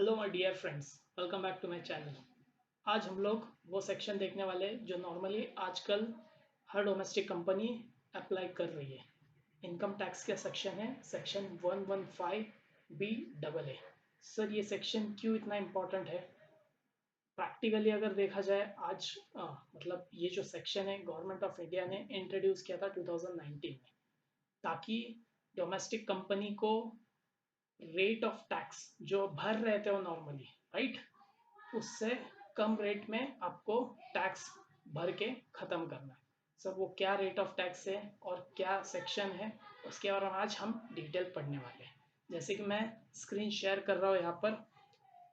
Hello my dear friends, welcome back to my channel. आज हम लोग वो सेक्शन देखने वाले हैं जो नॉर्मली आजकल हर डोमेस्टिक कंपनी अप्लाई कर रही है। इनकम टैक्स का सेक्शन है, section 115 B double A. Sir ये सेक्शन क्यों इतना इम्पोर्टेंट है? प्रैक्टिकली अगर देखा जाए आज मतलब ये जो सेक्शन है गवर्नमेंट ऑफ इंडिया ने इंट्रोड्यूस किया था 2019 में, ताकि डोमेस्टिक कंपनी को रेट ऑफ टैक्स जो भर रहे थे वो नॉर्मली, राइट, उससे कम रेट में आपको टैक्स भर के ख़त्म करना है। सर वो क्या रेट ऑफ टैक्स है और क्या सेक्शन है, उसके बारे में आज हम डिटेल पढ़ने वाले हैं। जैसे कि मैं स्क्रीन शेयर कर रहा हूँ, यहाँ पर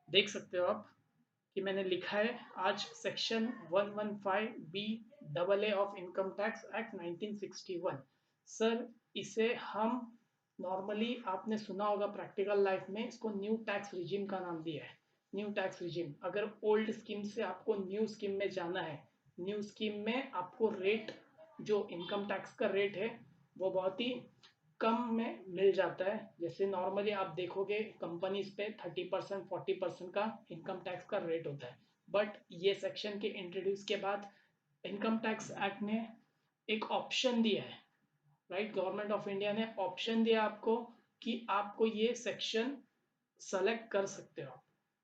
देख सकते हो आप कि मैंने लिखा है आज section 115 B double A of income tax act 1961। Sir इसे हम नॉर्मली आपने सुना होगा प्रैक्टिकल लाइफ में, इसको न्यू टैक्स रिजीम का नाम दिया है। न्यू टैक्स रिजीम, अगर ओल्ड स्कीम से आपको न्यू स्कीम में जाना है, न्यू स्कीम में आपको रेट जो इनकम टैक्स का रेट है वो बहुत ही कम में मिल जाता है। जैसे नॉर्मली आप देखोगे कंपनीज पे 30% 40% का इनकम टैक्स का रेट होता है, बट ये सेक्शन के इंट्रोड्यूस के बाद इनकम टैक्स एक्ट ने एक ऑप्शन दिया है, राइट। गवर्नमेंट ऑफ इंडिया ने ऑप्शन दिया आपको कि आपको ये सेक्शन सेलेक्ट कर सकते हो।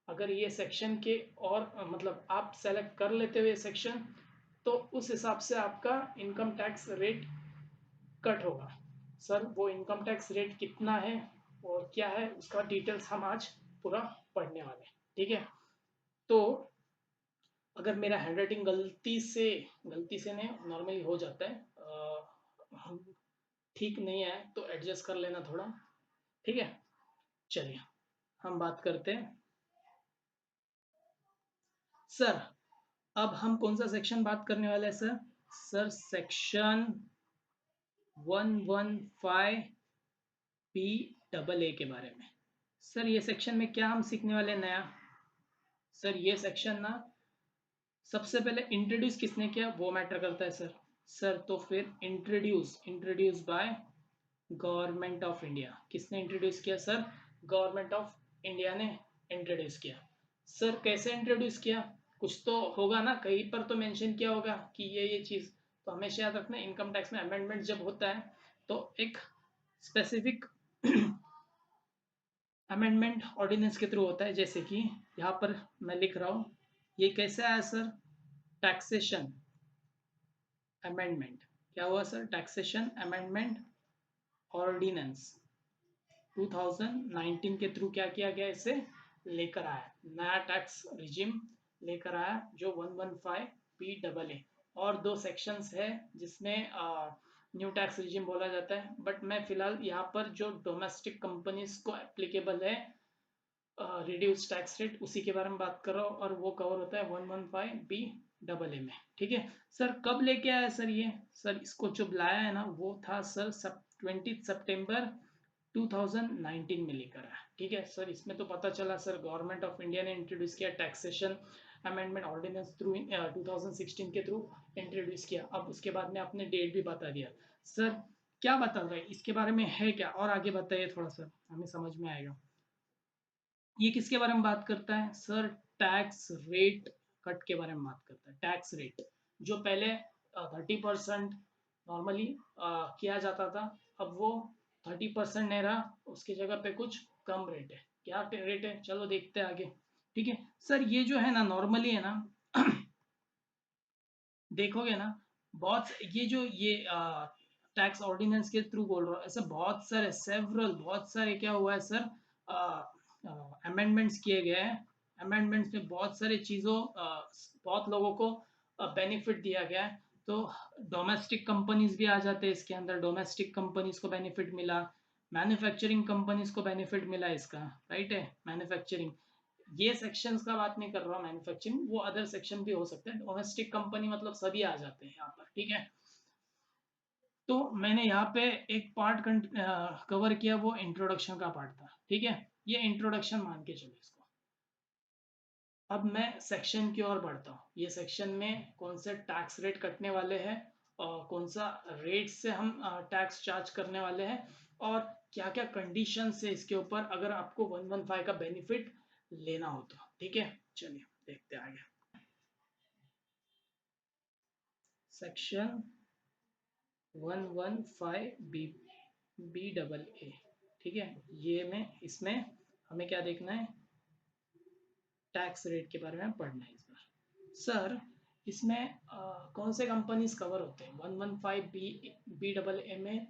अगर ये सेक्शन के और मतलब आप सेलेक्ट कर लेते हो ये सेक्शन, तो उस हिसाब से आपका इनकम टैक्स रेट कट होगा। सर वो इनकम टैक्स रेट कितना है और क्या है उसका डिटेल्स हम आज पूरा पढ़ने वाले हैं, ठीक है। तो अगर मेरा हैंडराइटिंग गलती से नहीं, नॉर्मली हो जाता है, हम ठीक नहीं है तो एडजस्ट कर लेना थोड़ा, ठीक है। चलिए हम बात करते हैं। सर अब हम कौन सा सेक्शन बात करने वाले हैं sir? Sir section 115 P double A के बारे में। सर ये सेक्शन में क्या हम सीखने वाले हैं नया? सर ये सेक्शन ना सबसे पहले इंट्रोड्यूस किसने किया वो मैटर करता है सर। सर तो फिर introduce by government of India. किसने इंट्रोड्यूस किया सर? गवर्नमेंट ऑफ इंडिया ने इंट्रोड्यूस किया। सर कैसे इंट्रोड्यूस किया? कुछ तो होगा ना, कहीं पर तो मेंशन किया होगा कि ये चीज़। तो हमेशा याद रखना, इनकम टैक्स में अमेंडमेंट जब होता है तो एक स्पेसिफिक अमेंडमेंट ऑर्डिनेंस के थ्रू होता है। जैसे कि यहाँ पर मैं लिख रहा हूँ, ये कैसे आया सर? Taxation amendment. क्या हुआ सर? टैक्सेशन अमेंडमेंट ऑर्डिनेंस 2019 के थ्रू क्या किया गया, इसे लेकर आया, नया टैक्स रिजिम लेकर आया जो 115 पी डबल ए। और दो सेक्शंस है जिसमें न्यू टैक्स रिजिम बोला जाता है, बट मैं फिलहाल यहाँ पर जो डोमेस्टिक कंपनीज को एप्लीकेबल है रिड्यूस टैक्स रेट, उसी के बारे में बात कर रहा हूँ, और वो कवर होता है 115 बी डबल ए में, ठीक है। सर कब लेके आया सर ये? सर इसको जो लाया है ना वो था सर 20 सितंबर 2019 में लेकर आया, ठीक है। सर इसमें तो पता चला सर गवर्नमेंट ऑफ इंडिया ने इंट्रोड्यूस किया टैक्सेशन अमेंडमेंट ऑर्डिनेंस थ्रू 2016 के थ्रू इंट्रोड्यूस किया। अब उसके बाद में आपने डेट भी बता दिया। सर क्या बता रहे हैं इसके बारे में, है क्या? और आगे बताइए थोड़ा सा, हमें समझ में आएगा। ये किसके बारे में बात करता है सर? टैक्स रेट कट के बारे में बात करता है। टैक्स रेट जो पहले 30% नॉर्मली किया जाता था, अब वो 30% नहीं रहा, उसकी जगह पे कुछ कम रेट है। क्या रेट है चलो देखते हैं आगे, ठीक है। सर ये जो है ना नॉर्मली है ना देखोगे ना, बहुत ये जो ये टैक्स ऑर्डिनेंस के थ्रू बोल रहा हूँ, ऐसे बहुत सारे बहुत सारे क्या हुआ है सर, अमेंडमेंट्स किए गए हैं। अमेंडमेंट्स में बहुत सारी चीज़ों बहुत लोगों को बेनिफिट दिया गया है। तो डोमेस्टिक कंपनीज भी आ जाते हैं इसके अंदर, डोमेस्टिक कंपनीज को बेनिफिट मिला, मैन्युफैक्चरिंग कंपनीज को बेनिफिट मिला इसका, राइट है। मैन्युफैक्चरिंग, ये सेक्शंस का बात नहीं कर रहा हूँ मैन्युफैक्चरिंग, वो अदर सेक्शन भी हो सकते हैं। डोमेस्टिक कंपनी मतलब सभी आ जाते हैं यहाँ पर, ठीक है। तो मैंने यहाँ पे एक पार्ट कवर किया, वो इंट्रोडक्शन का पार्ट था, ठीक है। ये इंट्रोडक्शन मान के चलो इसको। अब मैं सेक्शन की ओर बढ़ता हूँ। ये सेक्शन में कौन से टैक्स रेट कटने वाले हैं और कौन सा रेट से हम टैक्स चार्ज करने वाले हैं, और क्या क्या कंडीशन है इसके ऊपर अगर आपको 115 का बेनिफिट लेना हो तो। ठीक है, चलिए देखते हैं आगे। Section 115 B double A. ठीक है, ये में इसमें हमें क्या देखना है, टैक्स रेट के बारे में पढ़ना है इस बार। सर इसमें कौन से कंपनीज कवर होते हैं? 115 बी डबल ए में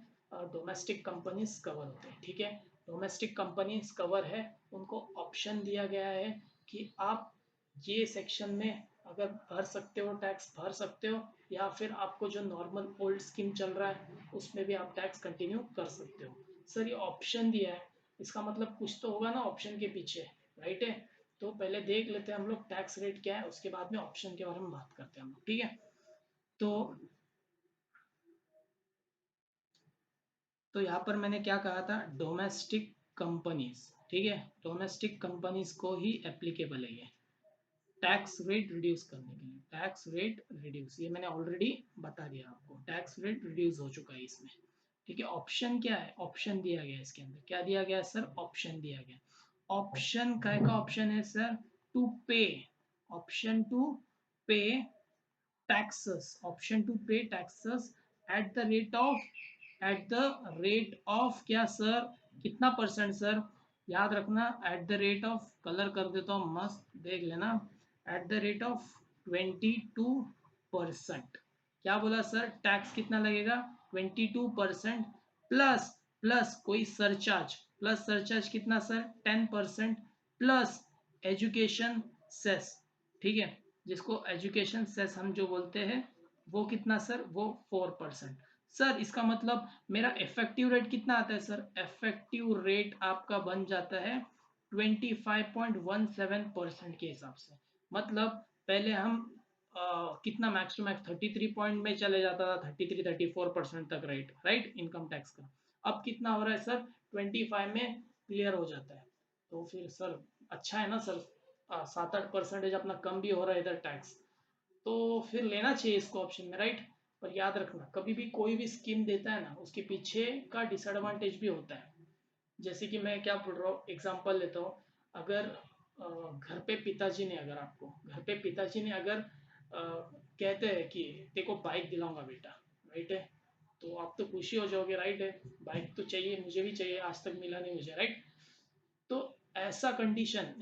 डोमेस्टिक कंपनीज कवर होते हैं। ठीक है, डोमेस्टिक कंपनीज कवर है, उनको ऑप्शन दिया गया है कि आप ये सेक्शन में अगर भर सकते हो, टैक्स भर सकते हो, या फिर आपको जो नॉर्मल ओल्ड स्कीम चल रहा है उसमें भी आप टैक्स कंटिन्यू कर सकते हो। सर ये ऑप्शन दिया है, इसका मतलब कुछ तो होगा ना ऑप्शन के पीछे, राइट है? तो पहले देख लेते हैं हम लोग टैक्स रेट क्या है, उसके बाद में ऑप्शन के बारे में बात करते हैं हम लोग। ठीक है, तो यहाँ पर मैंने क्या कहा था, डोमेस्टिक कंपनीज। ठीक है, डोमेस्टिक कंपनीज को ही एप्लीकेबल है ये टैक्स रेट रिड्यूस करने के लिए। टैक्स रेट रिड्यूस, ये मैंने ऑलरेडी बता दिया आपको, टैक्स रेट रिड्यूस हो चुका है इसमें। ठीक है, ऑप्शन क्या है, ऑप्शन दिया गया है इसके अंदर, क्या दिया गया है सर, ऑप्शन दिया गया। ऑप्शन काय का ऑप्शन है सर, टू पे, ऑप्शन टू पे taxes, option to pay taxes at the rate of, at the rate of क्या सर, कितना परसेंट सर, याद रखना at the rate of, colour कर देता हूँ मस्त देख लेना, एट द रेट ऑफ 22%। क्या बोला सर, टैक्स कितना लगेगा, 22%, प्लस प्लस कोई सरचार्ज, प्लस सरचार्ज कितना सर, 10%, प्लस एजुकेशन सेस। ठीक है, जिसको एजुकेशन सेस हम जो बोलते हैं, वो कितना सर, वो 4%। सर इसका मतलब मेरा इफेक्टिव रेट कितना आता है सर, इफेक्टिव रेट आपका बन जाता है 25.17% के हिसाब से। मतलब पहले हम कितना मैक्स टू मैक्स 33 पॉइंट में चले जाता था, 33-34% तक रेट, राइट, इनकम टैक्स का। अब कितना हो रहा है सर, 25 में क्लियर हो जाता है। तो फिर सर अच्छा है ना सर, 7-8% अपना कम भी हो रहा है इधर टैक्स, तो फिर लेना चाहिए इसको ऑप्शन में, राइट। पर याद रखना कभी भी कोई भी स्कीम देता है ना, उसके पीछे का डिसएडवांटेज भी होता है। जैसे कि मैं क्या बोल रहा हूँ, एग्जांपल लेता हूँ, अगर घर पे पिताजी ने, अगर आपको घर पे पिताजी ने अगर कहते हैं कि देखो बाइक दिलाऊंगा बेटा, राइट है, तो आप तो खुशी हो जाओगे, राइट है, बाइक तो चाहिए, मुझे भी चाहिए, आज तक मिला नहीं मुझे, राइट। तो ऐसा कंडीशन,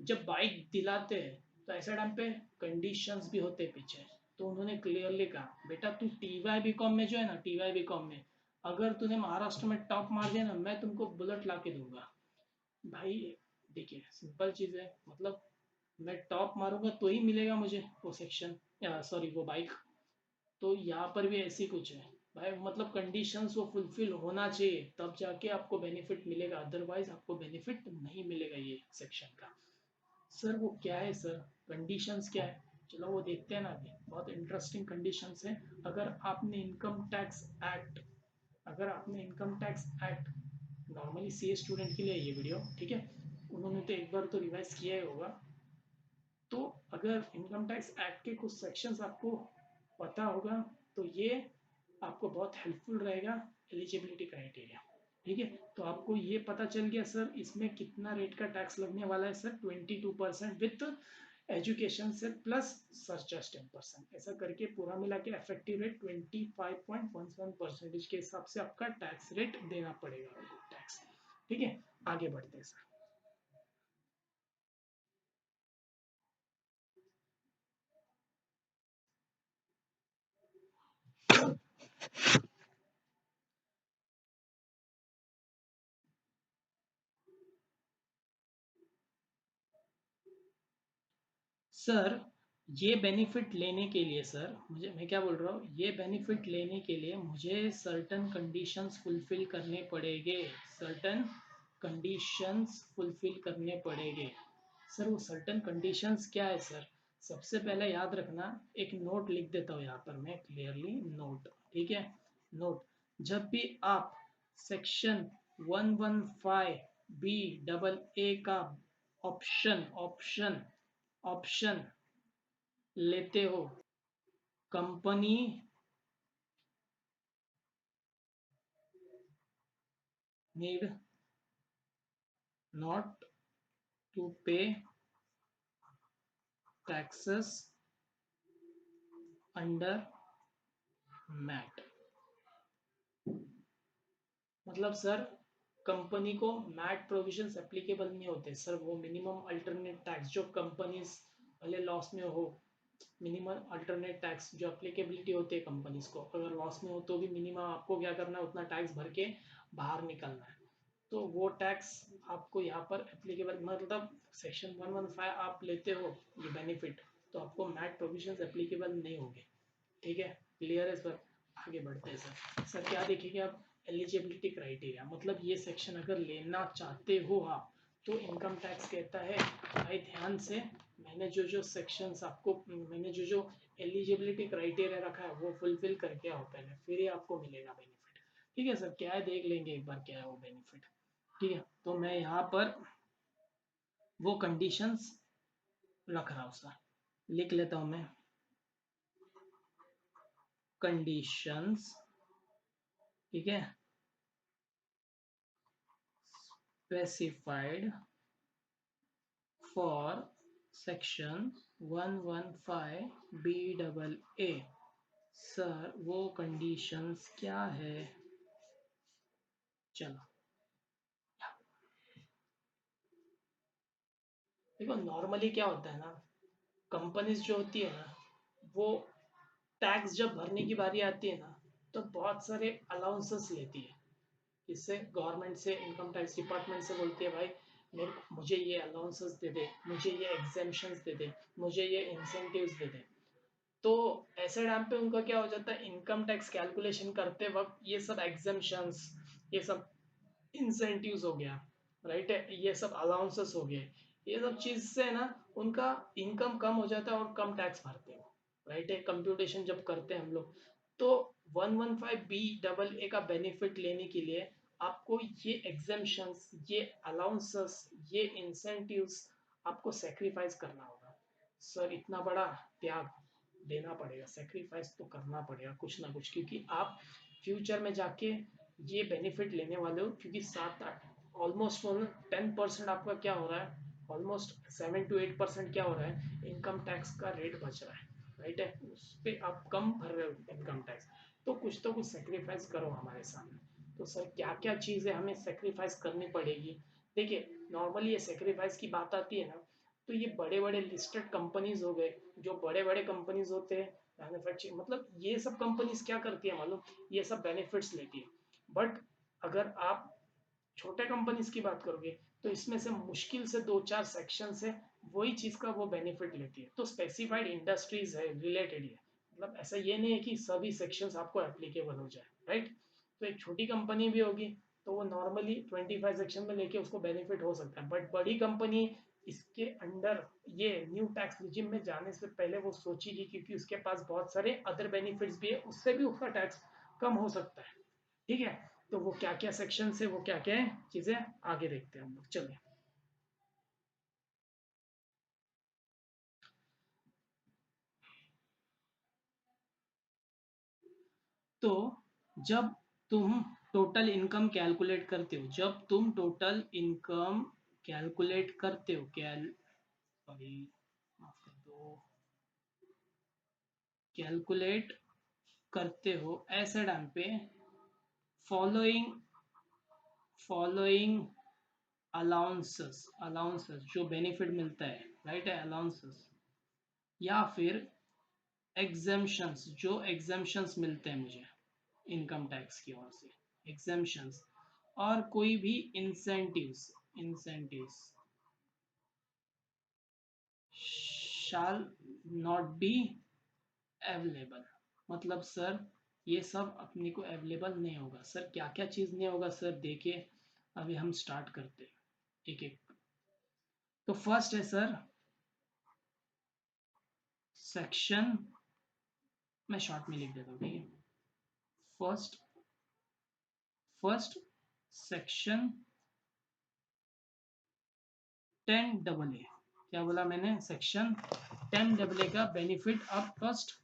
जब बाइक दिलाते हैं तो ऐसे टाइम पे कंडीशंस भी होते हैं पीछे। तो उन्होंने क्लियरली कहा बेटा तू टीवाई बीकॉम में जो है ना, टीवाई बीकॉम में अगर तूने महाराष्ट्र में टॉप मार दिया ना, मैं तुमको बुलेट ला के दूंगा। भाई देखिए सिंपल चीज है, मतलब मैं टॉप मारूंगा तो ही मिलेगा मुझे वो सेक्शन, सॉरी वो बाइक। तो यहाँ पर भी ऐसी कुछ है भाई, मतलब कंडीशंस वो फुलफिल होना चाहिए तब जाके आपको बेनिफिट मिलेगा, अदरवाइज आपको बेनिफिट नहीं मिलेगा ये सेक्शन का। सर वो क्या है सर, कंडीशंस क्या है, चलो वो देखते हैं ना अभी, बहुत इंटरेस्टिंग कंडीशंस है। अगर आपने इनकम टैक्स एक्ट, अगर आपने income tax act, normally CA student के लिए ये वीडियो, ठीक है, उन्होंने तो एक बार तो रिवाइज किया ही होगा। तो अगर इनकम टैक्स एक्ट के कुछ सेक्शंस आपको पता होगा तो ये आपको बहुत हेल्पफुल रहेगा, एलिजिबिलिटी क्राइटेरिया। ठीक है, तो आपको ये पता चल गया सर इसमें कितना रेट का टैक्स लगने वाला है सर, 22% विथ एजुकेशन से प्लस सरचार्ज 10%, ऐसा करके पूरा मिला के इफेक्टिव रेट 25.17% के हिसाब से आपका टैक्स रेट देना पड़ेगा आपको टैक्स। ठीक है, आगे बढ़ते हैं सर। सर ये बेनिफिट लेने के लिए सर, मुझे, मैं क्या बोल रहा हूँ, ये बेनिफिट लेने के लिए मुझे सर्टन कंडीशंस फुलफिल करने पड़ेंगे, सर्टन कंडीशंस फुलफिल करने पड़ेंगे। सर वो सर्टन कंडीशंस क्या है सर, सबसे पहले याद रखना, एक नोट लिख देता हूँ यहाँ पर मैं क्लियरली, नोट, ठीक है, नोट, जब भी आप सेक्शन 115 बी डबल ए का ऑप्शन ऑप्शन ऑप्शन लेते हो, कंपनी नीड नॉट टू पे टैक्सेस अंडर मैट। मतलब सर कंपनी को मैट प्रोविजंस एप्लीकेबल नहीं होते सर, वो मिनिमम अल्टरनेट टैक्स जो कंपनीज भले लॉस में हो, मिनिमम अल्टरनेट टैक्स जो अप्लीकेबिलिटी होती है कंपनीज को, अगर लॉस में हो तो भी मिनिमम आपको क्या करना है, उतना टैक्स भर के बाहर निकलना है। तो वो टैक्स आपको यहाँ पर एप्लीकेबल, मतलब सेक्शन 115 आप लेते हो ये बेनिफिट, तो आपको मैट प्रोविजंस एप्लीकेबल नहीं होंगे। ठीक है, क्लियर है सर? आगे बढ़ते हैं सर। सर क्या देखेंगे आप, एलिजिबिलिटी क्राइटेरिया, मतलब ये सेक्शन अगर लेना चाहते हो आप, तो इनकम टैक्स कहता है भाई ध्यान से, मैंने जो सेक्शंस आपको, मैंने जो एलिजिबिलिटी क्राइटेरिया रखा है वो फुलफिल करके आओ पहले, फिर ही आपको मिलेगा बेनिफिट। ठीक है सर, क्या है देख लेंगे एक बार क्या है वो बेनिफिट। ठीक है, तो मैं यहाँ पर वो कंडीशंस रख रहा हूँ सर, लिख लेता हूँ मैं। कंडीशंस, ठीक है, specified for section 115 BAA। Sir वो कंडीशंस क्या है, चलो देखो नॉर्मली क्या होता है ना, कंपनीज जो होती है ना, वो टैक्स जब भरने की बारी आती है ना, तो बहुत सारे अलाउंसेस लेती है। इससे गवर्नमेंट से, इनकम टैक्स डिपार्टमेंट से बोलती है भाई मुझे ये अलाउंसेस दे दे, मुझे ये एग्जेम्पशंस दे दे, मुझे ये इंसेंटिव्स दे दे। तो ऐसे टाइम पे उनका क्या हो जाता है, इनकम टैक्स कैलकुलेशन करते वक्त ये सब एग्जेम्पशंस, ये सब इंसेंटिव्स हो गया, राइट है, ये सब अलाउंसेस हो गए, ये सब चीज से ना उनका इनकम कम हो जाता है और कम टैक्स भरते हो, राइट है, कंप्यूटेशन जब करते हैं हम लोग। तो 115BAA का बेनिफिट लेने के लिए आपको ये एग्जेम्पशंस, ये अलाउंसेस, ये इंसेंटिव्स आपको सेक्रीफाइस करना होगा। सर इतना बड़ा त्याग देना पड़ेगा, सेक्रीफाइस तो करना पड़ेगा कुछ ना कुछ, क्योंकि आप फ्यूचर में जाके ये बेनिफिट लेने वाले हो, क्योंकि 7-8 ऑलमोस्ट 10% आपका क्या हो रहा है, ऑलमोस्ट 7 to 8% क्या हो रहा है, इनकम टैक्स का रेट बच रहा है, राइट है, उस पर आप कम भर रहे हो इनकम टैक्स। तो कुछ सेक्रीफाइस करो हमारे सामने। तो सर क्या क्या चीज़ें हमें सेक्रीफाइस करनी पड़ेगी, देखिए नॉर्मली ये सेक्रीफाइस की बात आती है ना, तो ये बड़े बड़े लिस्टेड कंपनीज हो गए, जो बड़े बड़े कंपनीज होते हैं मैन्युफैक्चरिंग, मतलब ये सब कंपनीज क्या करती है मालूम, ये सब बेनिफिट्स लेती है। बट अगर आप छोटे कंपनीज की बात करोगे, तो इसमें से मुश्किल से 2-4 सेक्शन है, वही चीज का वो बेनिफिट लेती है। तो स्पेसिफाइड इंडस्ट्रीज है, रिलेटेड है, मतलब ऐसा ये नहीं है कि सभी सेक्शंस आपको एप्लीकेबल हो जाए, राइट। तो एक छोटी कंपनी भी होगी, तो वो नॉर्मली 25 सेक्शन में लेके उसको बेनिफिट हो सकता है, बट बड़ी कंपनी इसके अंडर ये न्यू टैक्स रिजिम में जाने से पहले वो सोचेगी, क्योंकि उसके पास बहुत सारे अदर बेनिफिट्स भी है, उससे भी उसका टैक्स कम हो सकता है। ठीक है, तो वो क्या क्या सेक्शन है, वो क्या क्या है चीजें, आगे देखते हैं हम लोग, चलिए। तो जब तुम टोटल इनकम कैलकुलेट करते हो, जब तुम टोटल इनकम कैलकुलेट करते हो, सॉरी माफ कर दो, कैलकुलेट करते हो ऐसे टाइम पे फॉलोइंग फॉलोइंग अलाउंसेस, अलाउंसेस जो बेनिफिट मिलता है, राइट है, अलाउंसेस, या फिर एग्जेम्पशंस, जो एग्जेम्पशंस मिलते हैं मुझे इनकम टैक्स की ओर से, एग्जेम्पशंस, और कोई भी incentives, incentives shall not be available. मतलब सर ये सब अपने को अवेलेबल नहीं होगा। सर क्या क्या चीज़ नहीं होगा सर, देखिए अभी हम स्टार्ट करते हैं एक एक। तो फर्स्ट है सर सेक्शन, मैं शॉर्ट में लिख देता हूँ, ठीक है। फर्स्ट फर्स्ट सेक्शन 10AA, क्या बोला मैंने, सेक्शन 10AA का बेनिफिट आप फर्स्ट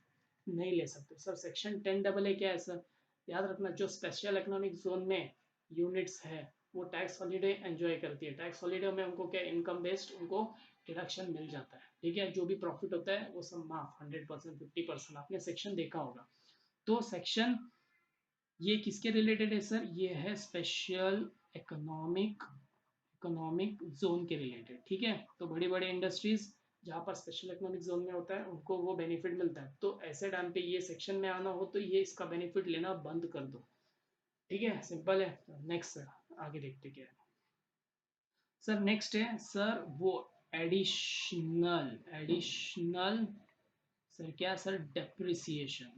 नहीं ले सकते सर। सेक्शन 10AA क्या है सर, याद रखना, जो स्पेशल इकोनॉमिक जोन में यूनिट्स है, वो टैक्स हॉलीडे एंजॉय करती है। टैक्स हॉलीडे में उनको क्या इनकम बेस्ड उनको डिडक्शन मिल जाता है, ठीक है। जो भी प्रॉफिट होता है वो सब माफ 100%, 50%। आपने सेक्शन देखा होगा। तो सेक्शन ये किसके रिलेटेड है सर? ये है स्पेशल इकोनॉमिक जोन के रिलेटेड, ठीक है। तो बड़ी बड़ी इंडस्ट्रीज जहाँ पर स्पेशल इकोनॉमिक जोन में होता है उनको वो बेनिफिट मिलता है। तो ऐसे टाइम पे ये सेक्शन में आना हो तो ये इसका बेनिफिट लेना बंद कर दो, ठीक है। सिंपल है। नेक्स्ट सर आगे देखते क्या है। सर नेक्स्ट है सर वो एडिशनल सर क्या सर? डेप्रिसिएशन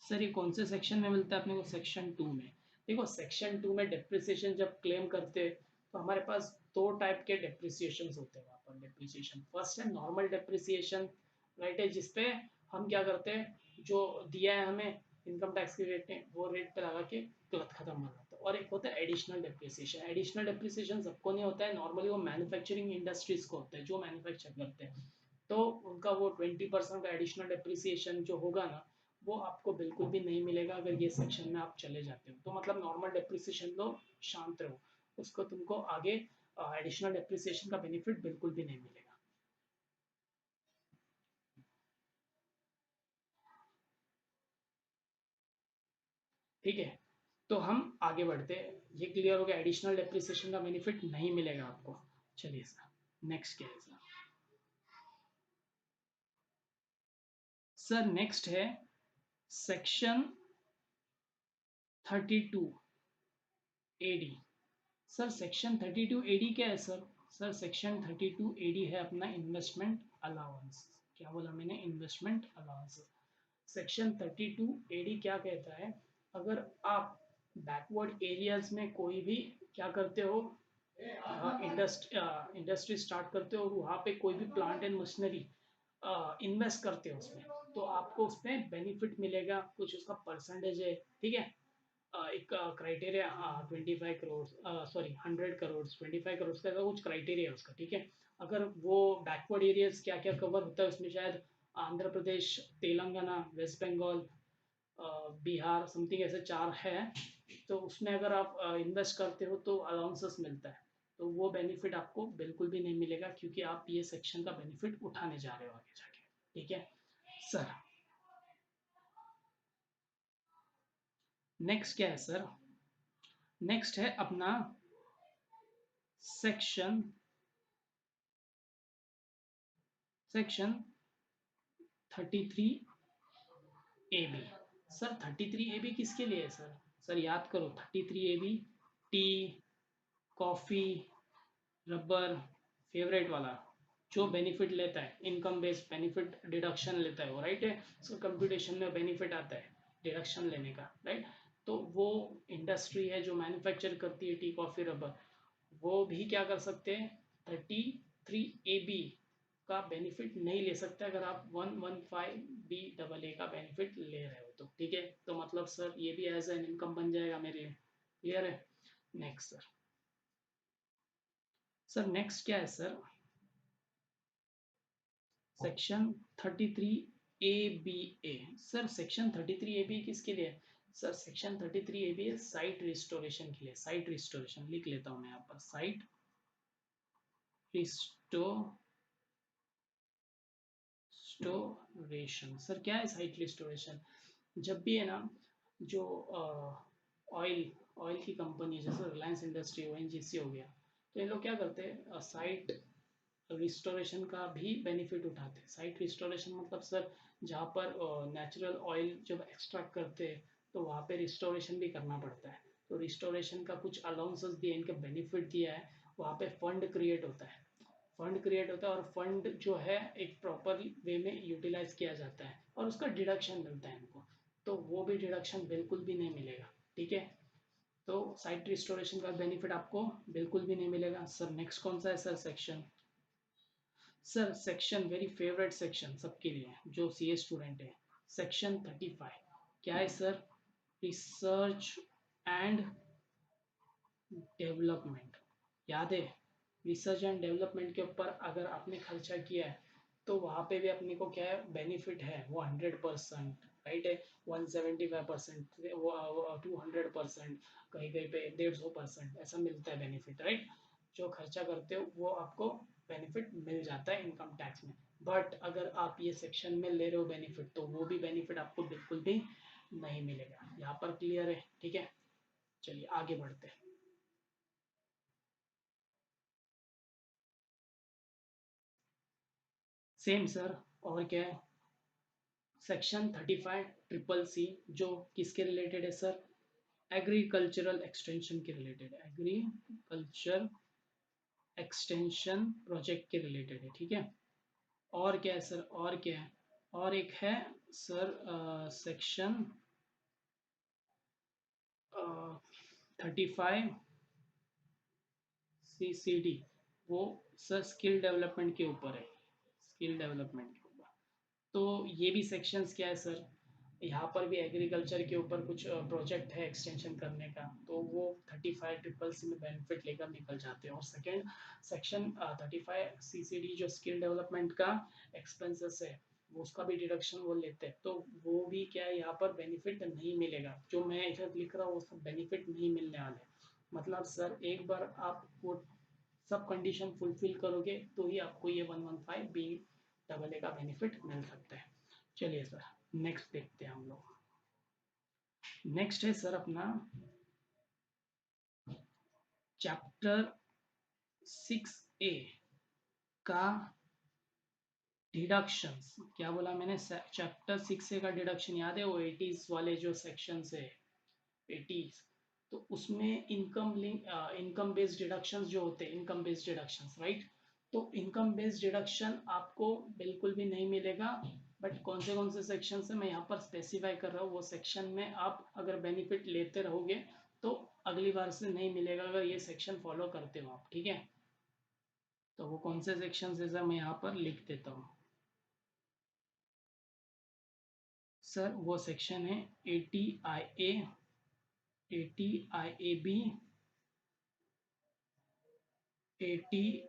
सर ये कौन से सेक्शन में मिलता है अपने को? सेक्शन 2 में। देखो सेक्शन 2 में डेप्रिसिएशन जब क्लेम करते हैं तो हमारे पास दो टाइप के डेप्रिसिएशन होते हैं वहाँ पर। डेप्रिसिएशन फर्स्ट है नॉर्मल डेप्रिसिएशन, राइट है, जिसपे हम क्या करते हैं जो दिया है हमें इनकम टैक्स के रेट में वो रेट पे लगा के तुरंत खत्म हो जाता है। और एक होता है एडिशनल डेप्रिसिएशन। एडिशनल डेप्रिसिएशन सबको नहीं होता है, नॉर्मली वो मैन्युफैक्चरिंग इंडस्ट्रीज को होता है जो मैन्युफैक्चर करते हैं। तो उनका वो 20% का एडिशनल डेप्रिसिएशन जो होगा ना वो आपको बिल्कुल भी नहीं मिलेगा अगर ये सेक्शन में आप चले जाते हो। तो मतलब नॉर्मल डेप्रिसिएशन लो, शांत रहो, उसको तुमको आगे एडिशनल डेप्रिसिएशन का बेनिफिट बिल्कुल भी नहीं मिलेगा, ठीक है। तो हम आगे बढ़ते हैं। ये क्लियर हो गया, एडिशनल डेप्रिसिएशन का बेनिफिट नहीं मिलेगा आपको। चलिए सर नेक्स्ट क्या है सर? सर नेक्स्ट है section 32 AD। Sir section 32 AD क्या है सर? सर सेक्शन 32 AD है अपना इन्वेस्टमेंट अलाउंस। क्या बोला मैंने? Investment allowance. सेक्शन 32 AD क्या कहता है? अगर आप बैकवर्ड एरियाज में कोई भी क्या करते हो, इंडस्ट्री स्टार्ट करते हो और वहाँ पे कोई भी प्लांट एंड मशीनरी इन्वेस्ट करते हो उसमें, तो आपको उसमें बेनिफिट मिलेगा, कुछ उसका परसेंटेज है, ठीक है। एक क्राइटेरिया 25 करोड़, सॉरी 100 करोड़, 25 करोड़ का कुछ क्राइटेरिया है उसका, ठीक है। अगर वो बैकवर्ड एरियाज क्या क्या कवर होता है उसमें, शायद आंध्र प्रदेश, तेलंगाना, वेस्ट बंगाल, बिहार, समथिंग ऐसे चार है। तो उसमें अगर आप इन्वेस्ट करते हो तो अलाउंसेस मिलता है। तो वो बेनिफिट आपको बिल्कुल भी नहीं मिलेगा क्योंकि आप ये सेक्शन का बेनिफिट उठाने जा रहे हो आगे जाके, ठीक है सर। नेक्स्ट क्या है सर? नेक्स्ट है अपना section section 33 AB। Sir 33 AB किसके लिए है सर? सर याद करो 33 AB T, coffee, rubber, favourite वाला जो बेनिफिट लेता है, इनकम बेस्ड बेनिफिट डिडक्शन लेता है वो, राइट है। सो कंप्यूटेशन में बेनिफिट आता है डिडक्शन लेने का, राइट। तो वो इंडस्ट्री है जो मैन्युफैक्चर करती है टी, कॉफी, रबर, वो भी क्या कर सकते हैं? 33 AB का बेनिफिट नहीं ले सकते अगर आप 115BAA का बेनिफिट ले रहे हो तो, ठीक है। तो मतलब सर ये भी एज एन इनकम बन जाएगा मेरे लिए, क्लियर है। Next sir. सर नेक्स्ट क्या है sir? Section 33 ABA। Sir section 33 AB किसके लिए? सर सेक्शन 33 AB है साइट रिस्टोरेशन के लिए। साइट रिस्टोरेशन लिख लेता हूँ मैं यहाँ पर, साइट रिस्टोरेशन। सर क्या है साइट रिस्टोरेशन? जब भी है ना जो ऑयल ऑयल की कंपनी जैसे रिलायंस इंडस्ट्री, ONGC हो गया, तो ये लोग क्या करते हैं साइट रिस्टोरेशन का भी बेनिफिट उठाते हैं। साइट रिस्टोरेशन मतलब सर जहाँ पर नेचुरल ऑयल जब एक्सट्रैक्ट करते हैं तो वहाँ पे रिस्टोरेशन भी करना पड़ता है। तो रिस्टोरेशन का कुछ अलाउंसेस दिए, इनका बेनिफिट दिया है, वहाँ पे फंड क्रिएट होता है। फंड क्रिएट होता है और फंड जो है एक प्रॉपर वे में यूटिलाइज किया जाता है और उसका डिडक्शन मिलता है इनको। तो वो भी डिडक्शन बिल्कुल भी नहीं मिलेगा, ठीक है। तो साइट रिस्टोरेशन का बेनिफिट आपको बिल्कुल भी नहीं मिलेगा। सर नेक्स्ट कौन सा है sir section? Sir section very favourite section सबके लिए जो CA स्टूडेंट है, सेक्शन 35। क्या है सर? Research and development. याद है? रिसर्च एंड डेवलपमेंट के ऊपर अगर आपने खर्चा किया है तो वहाँ पे भी अपने को क्या है बेनिफिट है वो 100%। राइट है। 175%, 200%, कहीं कहीं पे 150% ऐसा मिलता है बेनिफिट, राइट। जो खर्चा करते हो वो आपको बेनिफिट मिल जाता है इनकम टैक्स में। बट अगर आप ये सेक्शन में ले रहे हो बेनिफिट, तो वो भी बेनिफिट आपको बिल्कुल भी नहीं मिलेगा। यहाँ पर क्लियर है, ठीक है। चलिए आगे बढ़ते हैं। सेम सर, और क्या है, सेक्शन 35 CCC, जो किसके रिलेटेड है सर, एग्रीकल्चरल एक्सटेंशन के रिलेटेड, एग्रीकल्चर एक्सटेंशन प्रोजेक्ट के रिलेटेड है, ठीक है। और क्या है सर, और क्या है, और एक है सर सेक्शन 35 CCD, वो सर स्किल डेवलपमेंट के ऊपर है, स्किल डेवलपमेंट के ऊपर। तो ये भी सेक्शंस क्या है सर, यहाँ पर भी एग्रीकल्चर के ऊपर कुछ प्रोजेक्ट है एक्सटेंशन करने का, तो वो 35 CCC में बेनिफिट लेकर निकल जाते हैं। और सेकेंड सेक्शन 35 CCD जो स्किल डेवलपमेंट का एक्सपेंसेस है, वो उसका भी डिडक्शन वो लेते हैं, तो वो भी क्या है, यहाँ पर बेनिफिट नहीं मिलेगा। जो मैं इधर लिख रहा हूँ वो सब बेनिफिट नहीं मिलने वाले। मतलब सर एक बार आप वो सब कंडीशन फुलफिल करोगे तो ही आपको ये 115B AA का बेनिफिट मिल सकता है। चलिए सर नेक्स्ट देखते हैं हम लोग। नेक्स्ट है सर अपना चैप्टर 6A का डिडक्शंस। क्या बोला मैंने, चैप्टर 6A का डिडक्शन याद है, वो 80s वाले जो सेक्शंस है, 80s। तो उसमें income link, income based deductions जो होते हैं, इनकम बेस्ड डिडक्शंस, राइट। तो इनकम बेस्ड डिडक्शन आपको बिल्कुल भी नहीं मिलेगा। बट कौन से सेक्शन से मैं यहाँ पर स्पेसिफाई कर रहा हूँ, वो सेक्शन में आप अगर बेनिफिट लेते रहोगे तो अगली बार से नहीं मिलेगा, अगर ये सेक्शन फॉलो करते हो आप, ठीक है। तो वो कौन से सेक्शन है सर, मैं यहाँ पर लिख देता हूँ सर। वो सेक्शन है 80IA, 80IAB, 80IAC,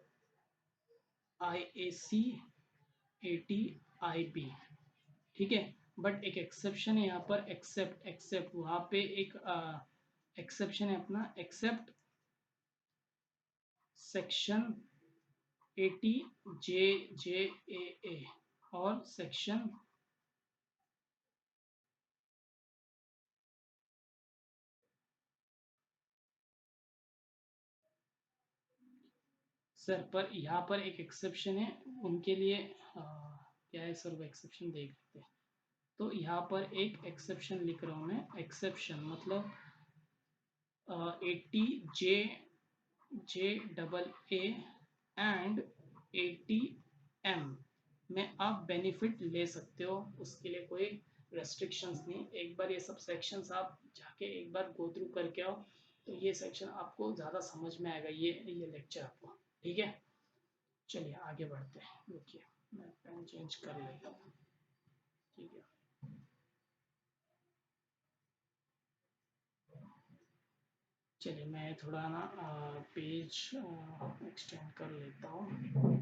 80IB, ठीक है। बट एक एक्सेप्शन है यहाँ पर, एक्सेप्ट, एक्सेप्ट वहाँ पे एक एक्सेप्शन है अपना, एक्सेप्ट सेक्शन 80JJAA और सेक्शन सर, पर यहाँ पर एक एक्सेप्शन है उनके लिए, क्या है सर वो एक्सेप्शन देख लेते हैं। तो यहाँ पर एक एक्सेप्शन लिख रहा हूँ मैं, एक्सेप्शन मतलब 80JJAA एंड 80M में आप बेनिफिट ले सकते हो, उसके लिए कोई रेस्ट्रिक्शंस नहीं। एक बार ये सब सेक्शंस आप जाके एक बार गो थ्रू करके आओ, तो ये सेक्शन आपको ज़्यादा समझ में आएगा, ये लेक्चर आपको, ठीक है। चलिए आगे बढ़ते हैं, रुकिए मैं पेन चेंज कर लेता हूँ, ठीक है। चलिए मैं थोड़ा ना पेज एक्सटेंड कर लेता हूँ।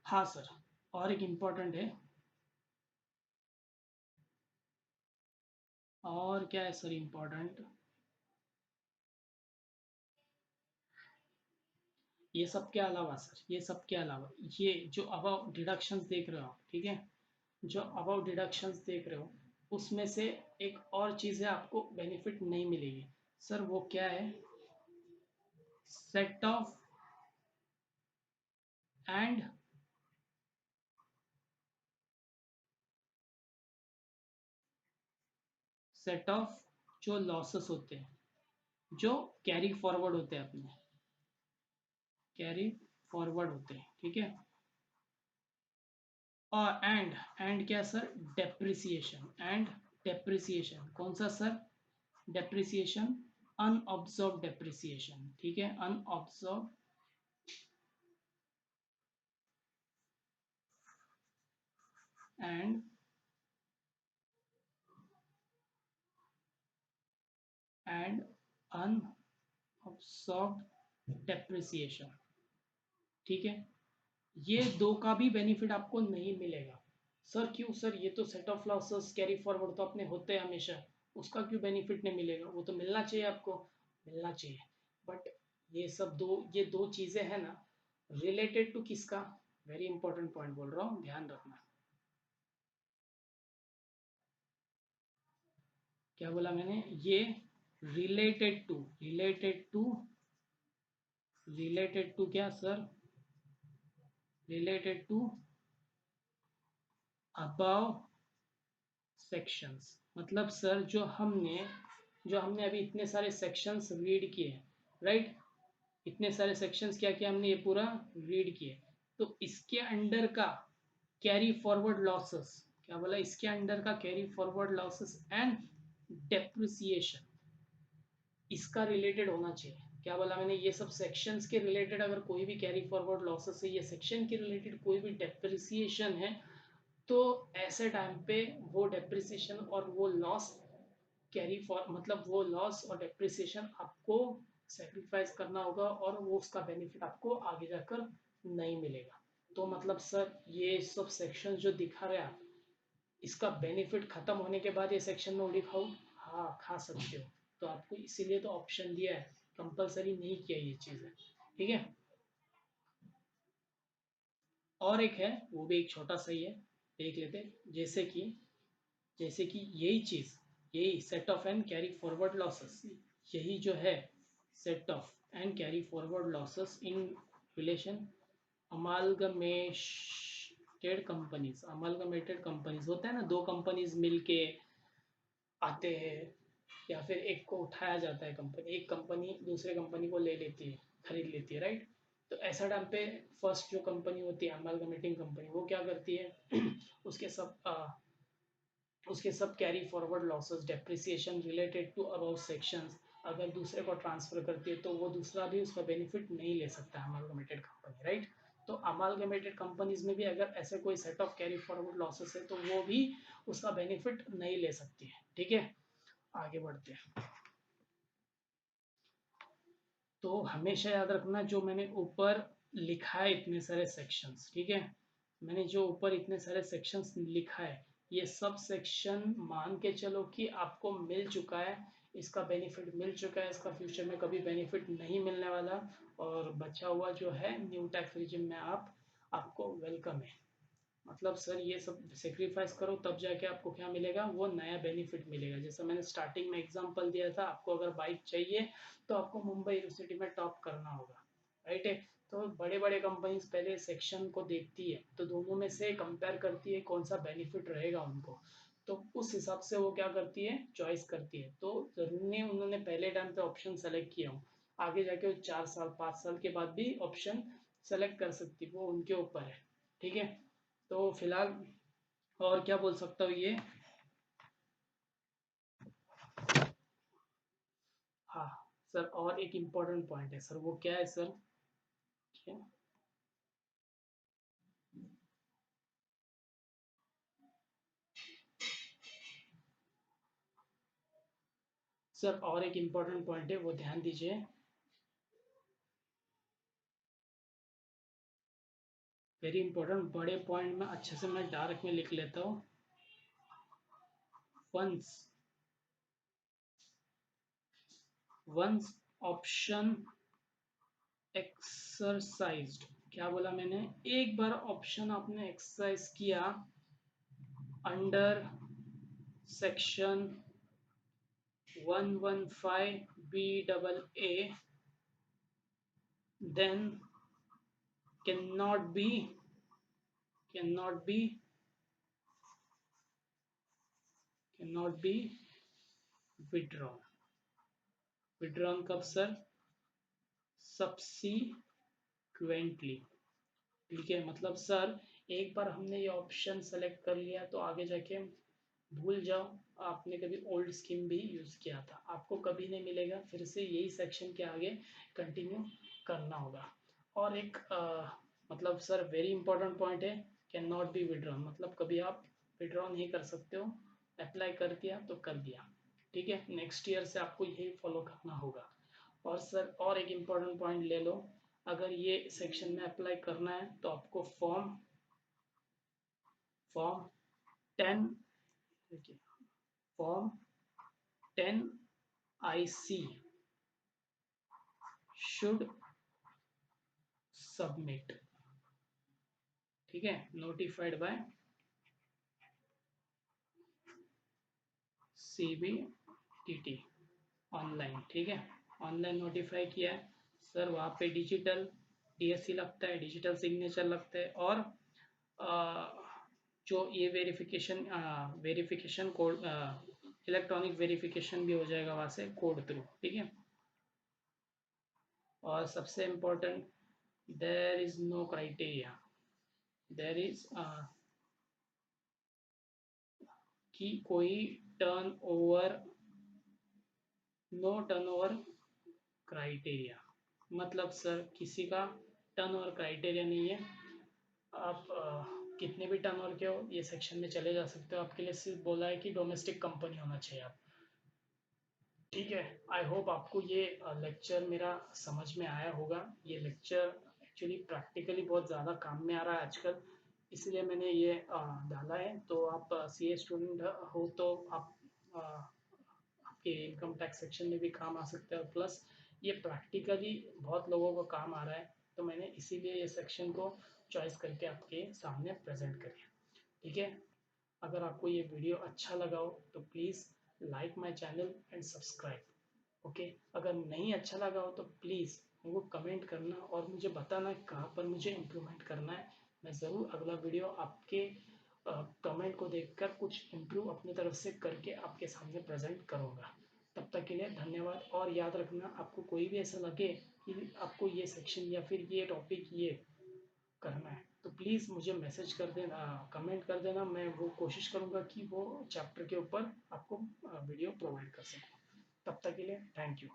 हाँ सर, और एक इम्पॉर्टेंट है, और क्या है सर इम्पोर्टेंट, ये सब के अलावा सर, ये सब के अलावा ये जो अबाउ डिडक्शंस देख रहे हो आप, ठीक है, जो अबाउ डिडक्शंस देख रहे हो उसमें से एक और चीज़ है आपको बेनिफिट नहीं मिलेगी सर, वो क्या है, set off and set of जो लॉसेस होते हैं, जो कैरी फॉरवर्ड होते हैं अपने, कैरी फॉरवर्ड होते हैं, ठीक है। और एंड क्या सर, डेप्रिसिएशन, एंड डेप्रिसिएशन कौन सा सर, डेप्रिसिएशन, अनऑब्जर्व डेप्रिसिएशन, ठीक है, unobserved and and unabsorbed depreciation. ठीक है, ये दो का भी बेनिफिट आपको नहीं मिलेगा। सर क्यों सर, ये तो set of losses carry forward तो अपने होते हैं हमेशा, उसका क्यों बेनिफिट नहीं मिलेगा? वो तो मिलना चाहिए आपको, मिलना चाहिए। बट ये दो चीजें हैं ना, रिलेटेड टू किसका, वेरी इंपॉर्टेंट पॉइंट बोल रहा हूँ, ध्यान रखना। क्या बोला मैंने? ये रिलेटेड टू क्या sir? Related to above sections. मतलब सर जो हमने अभी इतने सारे सेक्शंस रीड किए, राइट, इतने सारे सेक्शंस क्या किया हमने, ये पूरा रीड किए, तो इसके अंडर का कैरी फॉरवर्ड लॉसेस, क्या बोला, इसके अंडर का carry forward losses and depreciation इसका रिलेटेड होना चाहिए। क्या बोला मैंने? ये सब सेक्शंस के रिलेटेड अगर कोई भी कैरी फॉरवर्ड लॉसेस है, ये सेक्शन के रिलेटेड कोई भी डेप्रिसिएशन है, तो ऐसे टाइम पे वो डेप्रिसिएशन और वो लॉस कैरी फॉर मतलब वो लॉस और डेप्रिसिएशन आपको सेक्रीफाइस करना होगा, और वो उसका बेनिफिट आपको आगे जाकर नहीं मिलेगा। तो मतलब सर ये सब सेक्शन जो दिखा रहे हैं आप, इसका बेनिफिट खत्म होने के बाद ये सेक्शन में उड़ी खाओ, हाँ खा सकते हो। तो आपको इसीलिए तो ऑप्शन दिया है, कंपलसरी नहीं किया ये चीज़ है, ठीक है। और एक है, वो भी एक छोटा सा ही है, देख लेते हैं। जैसे कि यही set off and carry forward losses, यही जो है set off and carry forward losses in relation amalgamated companies होता है ना, दो कंपनीज मिलके आते हैं, या फिर एक को उठाया जाता है, कंपनी एक कंपनी दूसरे कंपनी को ले लेती है, खरीद लेती है, राइट। तो ऐसा टाइम पे फर्स्ट जो कंपनी होती है अमालगमेटिंग कंपनी, वो क्या करती है उसके सब carry forward losses depreciation related to above sections अगर दूसरे को ट्रांसफर करती है, तो वो दूसरा भी उसका बेनिफिट नहीं ले सकता अमालगमेटेड कंपनी, राइट। तो अमालगमेटेड कंपनीज में भी अगर ऐसे कोई set of carry forward losses है, तो वो भी उसका बेनिफिट नहीं ले सकती है, ठीक है। आगे बढ़ते हैं। तो हमेशा याद रखना, जो मैंने ऊपर लिखा है इतने सारे सेक्शंस, ठीक है, मैंने जो ऊपर इतने सारे सेक्शंस लिखा है, ये सब सेक्शन मान के चलो कि आपको मिल चुका है, इसका बेनिफिट मिल चुका है, इसका फ्यूचर में कभी बेनिफिट नहीं मिलने वाला, और बचा हुआ जो है न्यू टैक्स रिजिम में आपको वेलकम है। मतलब सर ये सब सेक्रीफाइस करो तब जाके आपको क्या मिलेगा, वो नया बेनिफिट मिलेगा। जैसा मैंने स्टार्टिंग में एग्जांपल दिया था, आपको अगर बाइक चाहिए तो आपको मुंबई यूनिवर्सिटी में टॉप करना होगा, राइट है। तो बड़े बड़े कंपनीज पहले सेक्शन को देखती है, तो दोनों में से कंपेयर करती है कौन सा बेनिफिट रहेगा उनको, तो उस हिसाब से वो क्या करती है, चॉइस करती है। तो जरूरी नहीं उन्होंने पहले टाइम पे ऑप्शन सेलेक्ट किया हो, आगे जाके वो 4 साल 5 साल के बाद भी ऑप्शन सेलेक्ट कर सकती है, वो उनके ऊपर है, ठीक है। तो फिलहाल और क्या बोल सकता हूँ ये, हाँ सर, और एक इम्पोर्टेंट पॉइंट है सर, वो क्या है सर, क्या सर, और एक इम्पोर्टेंट पॉइंट है, वो ध्यान दीजिए, वेरी इंपॉर्टेंट। बड़े पॉइंट में अच्छे से मैं डार्क में लिख लेता हूँ। वंस वंस ऑप्शन एक्सरसाइज्ड, क्या बोला मैंने, एक बार ऑप्शन आपने एक्सरसाइज किया under section 115 BAA, then cannot be cannot be cannot be withdrawn। Withdrawn कब सर? सब्सीक्वेंटली, ठीक है। मतलब सर एक बार हमने ये ऑप्शन सेलेक्ट कर लिया, तो आगे जाके भूल जाओ आपने कभी ओल्ड स्कीम भी यूज़ किया था, आपको कभी नहीं मिलेगा, फिर से यही सेक्शन के आगे कंटिन्यू करना होगा। और एक मतलब सर वेरी इंपॉर्टेंट पॉइंट है, कैन नॉट बी विड्रॉन, मतलब कभी आप विड्रॉ नहीं कर सकते हो, अप्लाई कर दिया तो कर दिया। ठीक है, नेक्स्ट ईयर से आपको यही फॉलो करना होगा। और सर और एक इम्पॉर्टेंट पॉइंट ले लो, अगर ये सेक्शन में अप्लाई करना है तो आपको फॉर्म 10, देखिए फॉर्म 10IC शुड सबमिट, ठीक है, नोटिफाइड बाय CBTT ऑनलाइन, ठीक है, ऑनलाइन नोटिफाई किया है सर। वहाँ पे डिजिटल DSC लगता है, डिजिटल सिग्नेचर लगता है, और जो ये वेरिफिकेशन कोड, इलेक्ट्रॉनिक वेरिफिकेशन भी हो जाएगा वहाँ से कोड थ्रू, ठीक है। और सबसे important, there is no criteria, there is कि कोई turnover, no turnover criteria, मतलब सर किसी का टर्न ओवर क्राइटेरिया नहीं है। आप कितने भी टर्न ओवर के हो ये सेक्शन में चले जा सकते हो। आपके लिए सिर्फ बोला है कि डोमेस्टिक कंपनी होना चाहिए आप, ठीक है। आई होप आपको ये लेक्चर मेरा समझ में आया होगा। ये लेक्चर एक्चुअली प्रैक्टिकली बहुत ज़्यादा काम में आ रहा है आजकल, इसलिए मैंने ये डाला है। तो आप CA स्टूडेंट हो तो आप आपके इनकम टैक्स सेक्शन में भी काम आ सकता है, प्लस ये प्रैक्टिकली बहुत लोगों को काम आ रहा है, तो मैंने इसीलिए ये सेक्शन को चॉइस करके आपके सामने प्रेजेंट करें, ठीक है। अगर आपको ये वीडियो अच्छा लगा हो तो please like my channel and subscribe, okay. अगर नहीं अच्छा लगा हो तो प्लीज़ मुझको कमेंट करना और मुझे बताना कहाँ पर मुझे इम्प्रूवमेंट करना है। मैं ज़रूर अगला वीडियो आपके कमेंट को देखकर कुछ इम्प्रूव अपनी तरफ से करके आपके सामने प्रेजेंट करूँगा। तब तक के लिए धन्यवाद। और याद रखना, आपको कोई भी ऐसा लगे कि आपको ये सेक्शन या फिर ये टॉपिक ये करना है तो प्लीज़ मुझे मैसेज कर देना, कमेंट कर देना। मैं वो कोशिश करूँगा कि वो चैप्टर के ऊपर आपको वीडियो प्रोवाइड कर सकूँ। तब तक के लिए थैंक यू।